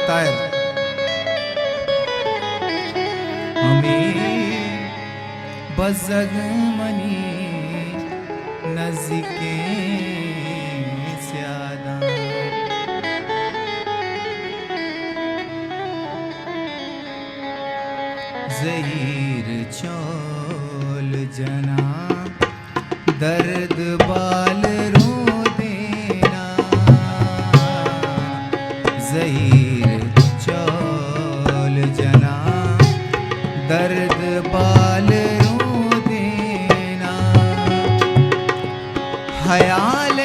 तायर हमें बजग मनी नज़िके स्यादा ज़हीर चोल जना दर्द बाल रो देना ज़हीर चोल जना दर्द बाल रो देना ख्याल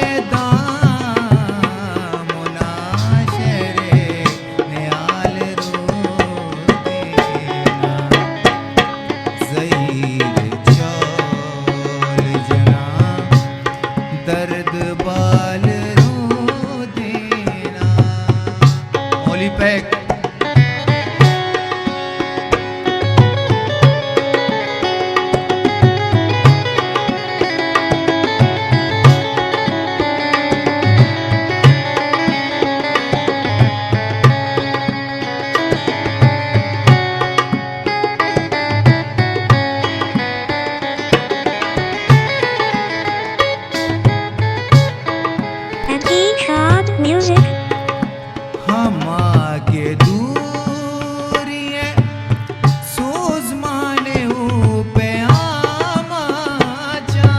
मुनाशरे न्याल रो देना ज़हीर चोल जना दर्द बाल रो देना होली पैक Music. हम आगे दूरी है सोज माने पे आमा जा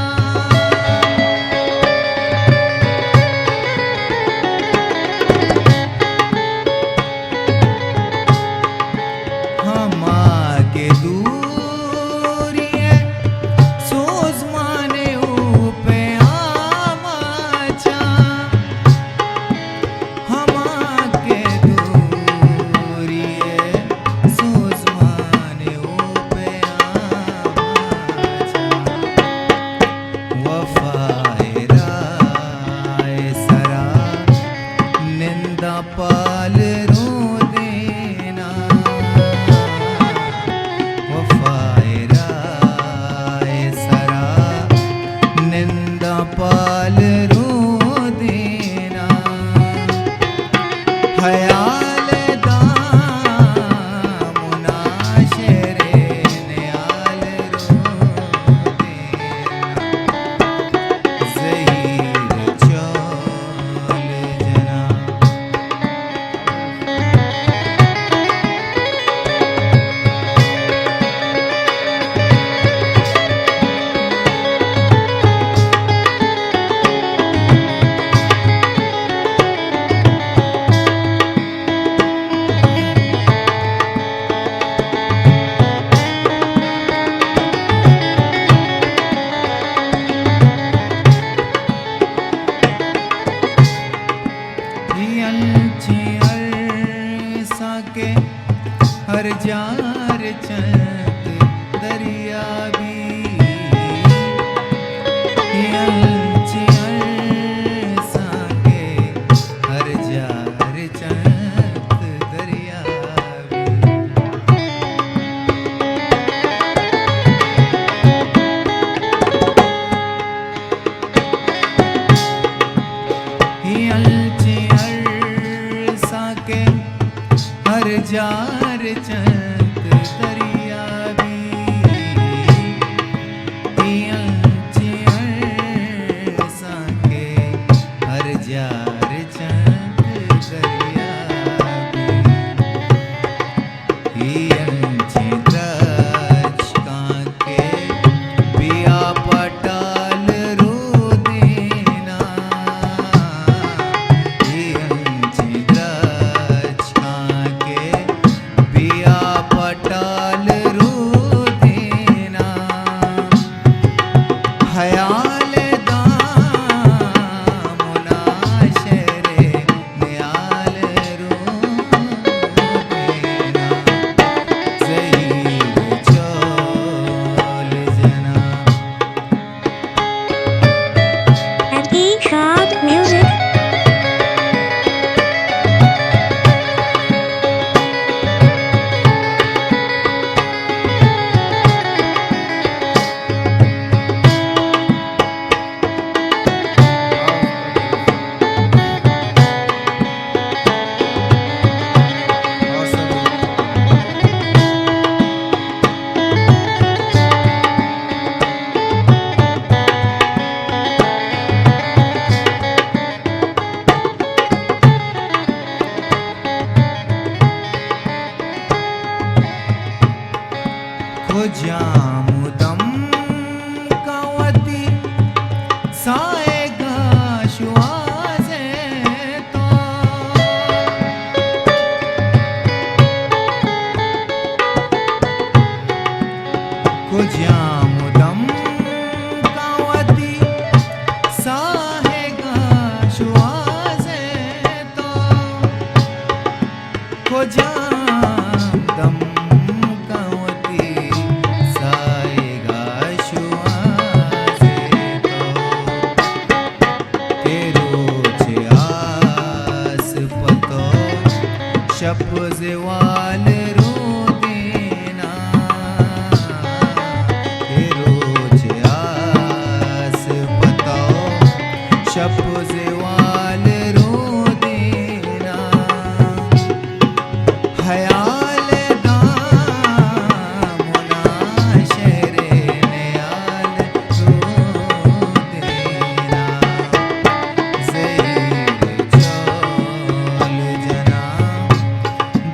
हम आगे दूरी है सोज माने पे आमा जा पाल रो देना वफ़ाए राय सरा निंदा पाल रो देना ख्याल मुनाशरे न्याल रो देना ज़हीर चोल जना हर जार चंद दरिया भी साके हर जार चंद दरिया साके हर जार चंद दरिया भी साके हर जार चंद दरिया भी द्रज काके पिया पटाल रो देना द्रज काके पिया को जामुदम कावती साएगा शुआजे तो को जामुदम कावती साएगा शुआजे तो को जामुदम शपजेवाल रो देना के रोज आस बताओ शपजेवाल रो देना हयाल दामुना शहरे नयाल रो देना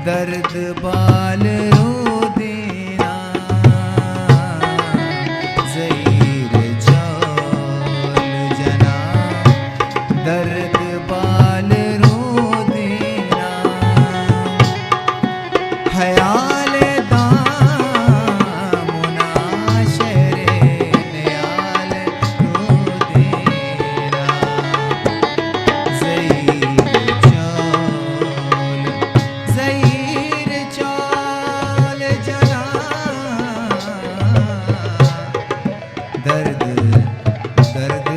दर्द बाल रो देना ज़हीर चौल जना दर्द बाल रो देना ख्याल दामुना शहरे नयाल रो देना ज़हीर चौल ज़हीर चौल जना दर्द दर्द